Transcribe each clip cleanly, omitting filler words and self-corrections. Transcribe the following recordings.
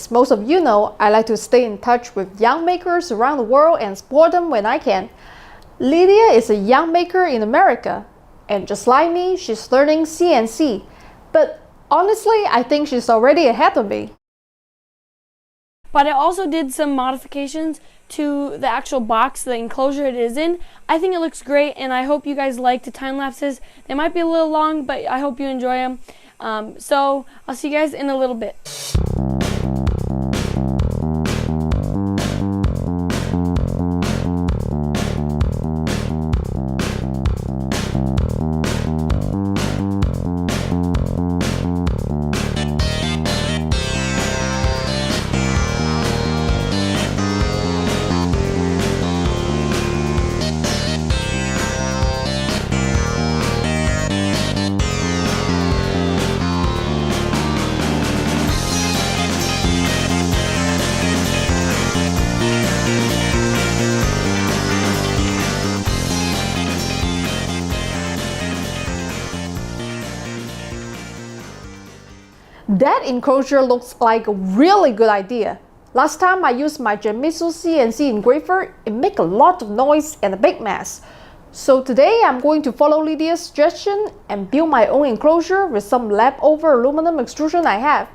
As most of you know, I like to stay in touch with young makers around the world and support them when I can. Lydia is a young maker in America, and just like me, she's learning CNC. But honestly, I think she's already ahead of me. But I also did some modifications to the actual box, the enclosure it is in. I think it looks great, and I hope you guys like the time lapses. They might be a little long, but I hope you enjoy them. So I'll see you guys in a little bit. That enclosure looks like a really good idea. Last time I used my Genmitsu CNC engraver, it made a lot of noise and a big mess. So today I'm going to follow Lydia's suggestion and build my own enclosure with some leftover aluminum extrusion I have.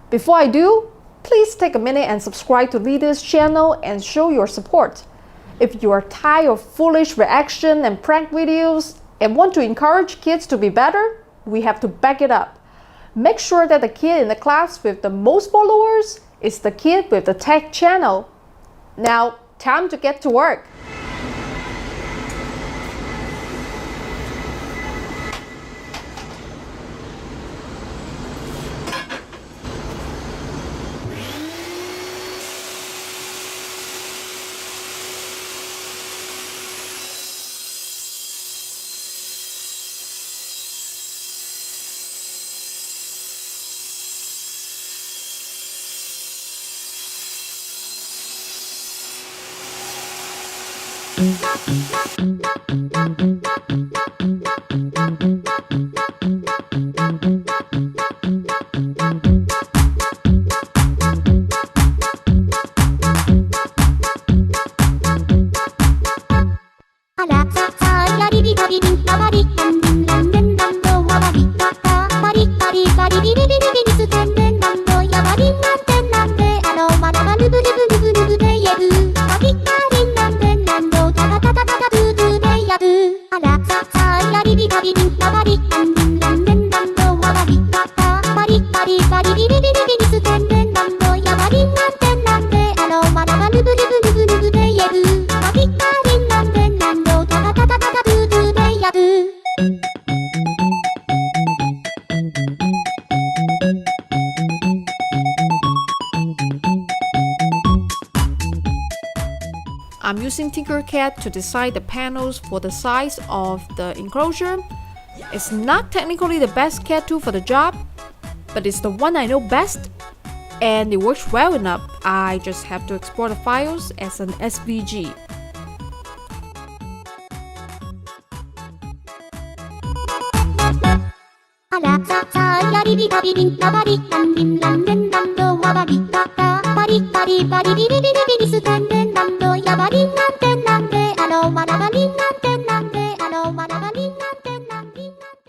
Before I do, please take a minute and subscribe to Lydia's channel and show your support. If you are tired of foolish reaction and prank videos and want to encourage kids to be better, we have to back it up. Make sure that the kid in the class with the most followers is the kid with the tech channel. Now, time to get to work. I'm using Tinkercad to decide the panels for the size of the enclosure. It's not technically the best CAD tool for the job, but it's the one I know best, and it works well enough. I just have to export the files as an SVG.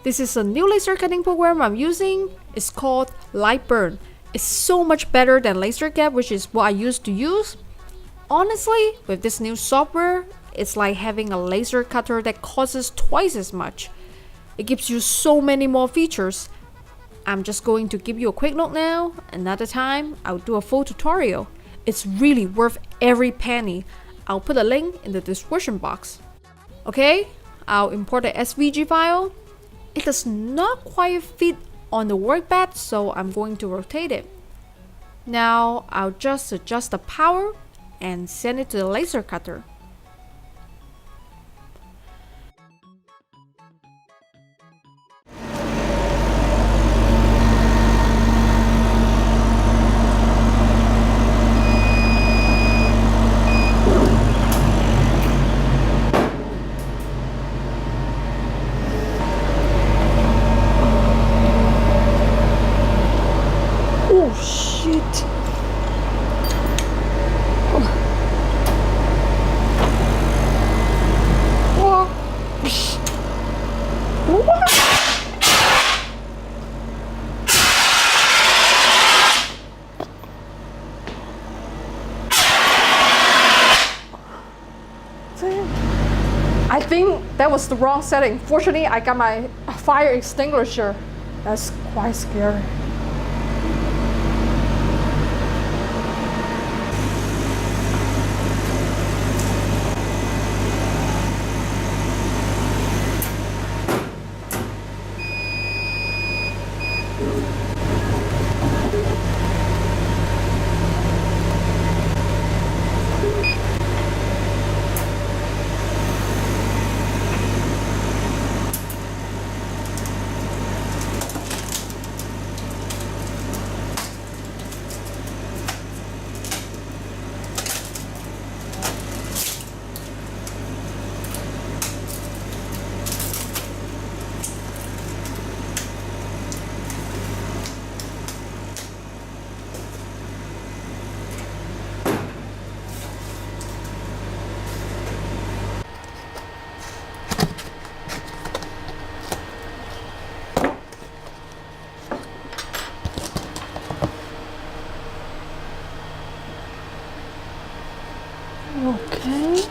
This is a new laser cutting program I'm using. It's called Lightburn. It's so much better than Lasercutter, which is what I used to use. Honestly, with this new software, it's like having a laser cutter that costs twice as much. It gives you so many more features. I'm just going to give you a quick note now. Another time, I'll do a full tutorial. It's really worth every penny. I'll put a link in the description box. Okay, I'll import the SVG file. It does not quite fit on the workbench, so I'm going to rotate it. Now, I'll just adjust the power and send it to the laser cutter. Oh shit! I think that was the wrong setting. Fortunately, I got my fire extinguisher. That's quite scary. Okay.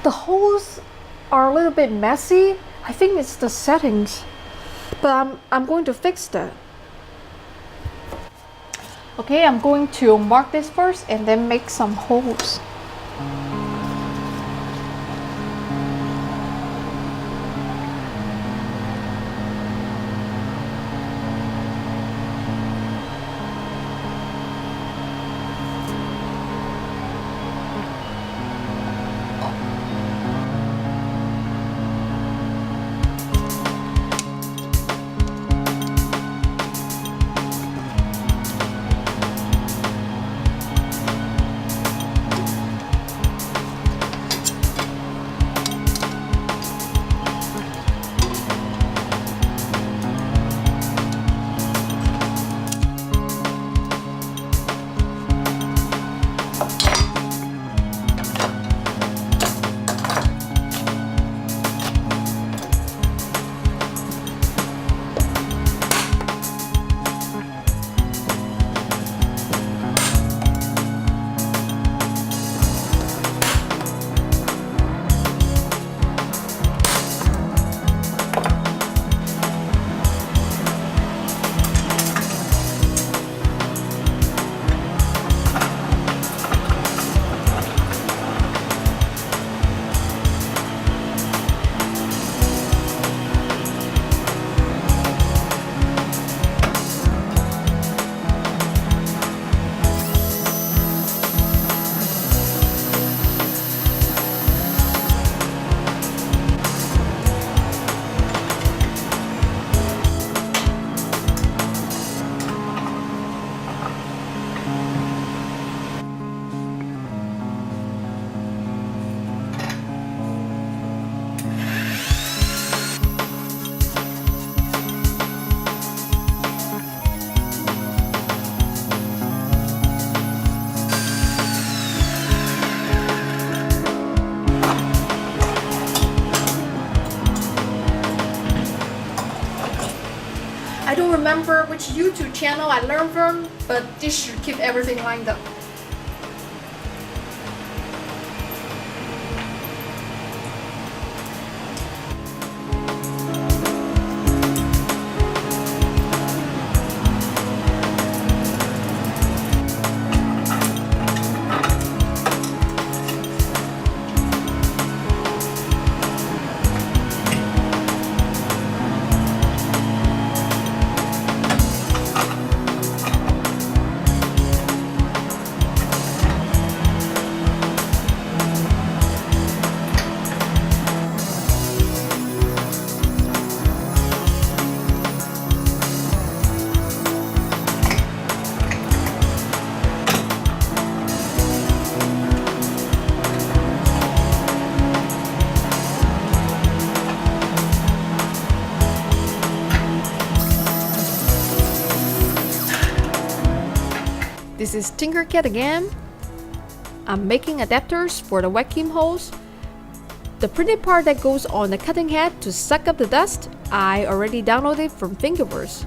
The holes are a little bit messy. I think it's the settings, but I'm going to fix that. Okay, I'm going to mark this first and then make some holes. I don't remember which YouTube channel I learned from, but this should keep everything lined up. This is Tinkercad again. I'm making adapters for the vacuum hose. The printed part that goes on the cutting head to suck up the dust, I already downloaded from Thingiverse.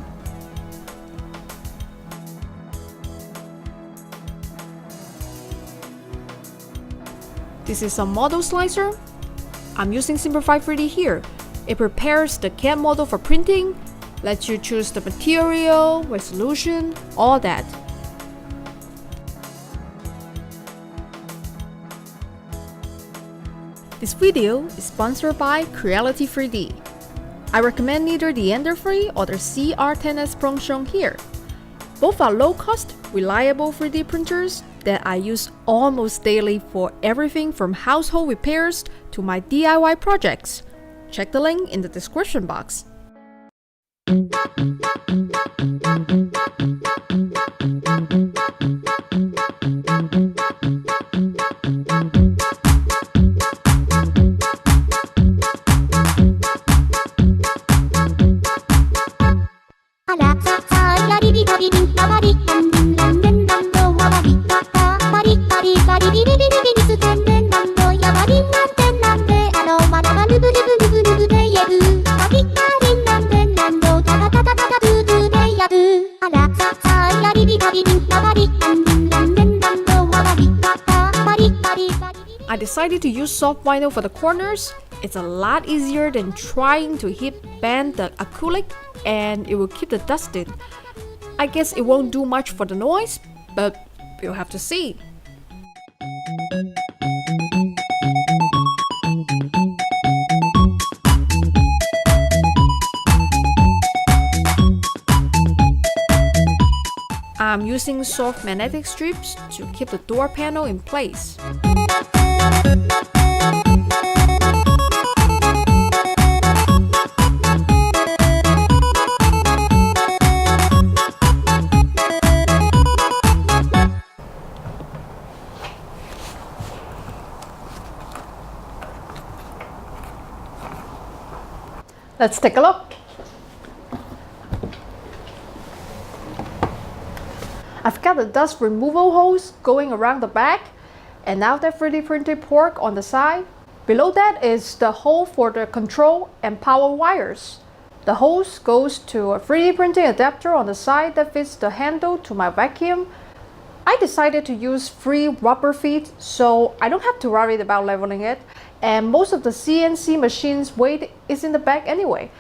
This is a model slicer. I'm using Simplify 3D here. It prepares the CAD model for printing, lets you choose the material, resolution, all that. This video is sponsored by Creality 3D. I recommend either the Ender 3 or the CR10S Pro shown here. Both are low-cost, reliable 3D printers that I use almost daily for everything from household repairs to my DIY projects. Check the link in the description box. I decided to use soft vinyl for the corners. It's a lot easier than trying to heat bend the acrylic, and it will keep the dust in. I guess it won't do much for the noise, but we'll have to see. I'm using soft magnetic strips to keep the door panel in place. Let's take a look. I've got the dust removal hose going around the back, and now that 3D printed port on the side. Below that is the hole for the control and power wires. The hose goes to a 3D printing adapter on the side that fits the handle to my vacuum. I decided to use free rubber feet so I don't have to worry about leveling it, and most of the CNC machine's weight is in the back anyway.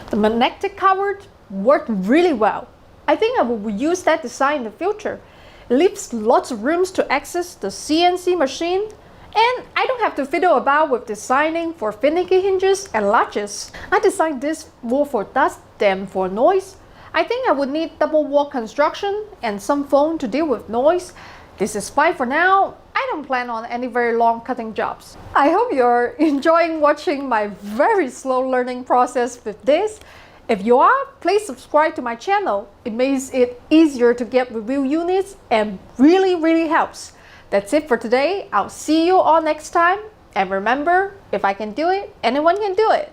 The magnetic cover worked really well. I think I will use that design in the future. It leaves lots of rooms to access the CNC machine, and I don't have to fiddle about with designing for finicky hinges and latches. I designed this more for dust than for noise. I think I would need double wall construction and some foam to deal with noise. This is fine for now. I don't plan on any very long cutting jobs. I hope you're enjoying watching my very slow learning process with this. If you are, please subscribe to my channel. It makes it easier to get review units and really helps. That's it for today. I'll see you all next time. And remember, if I can do it, anyone can do it.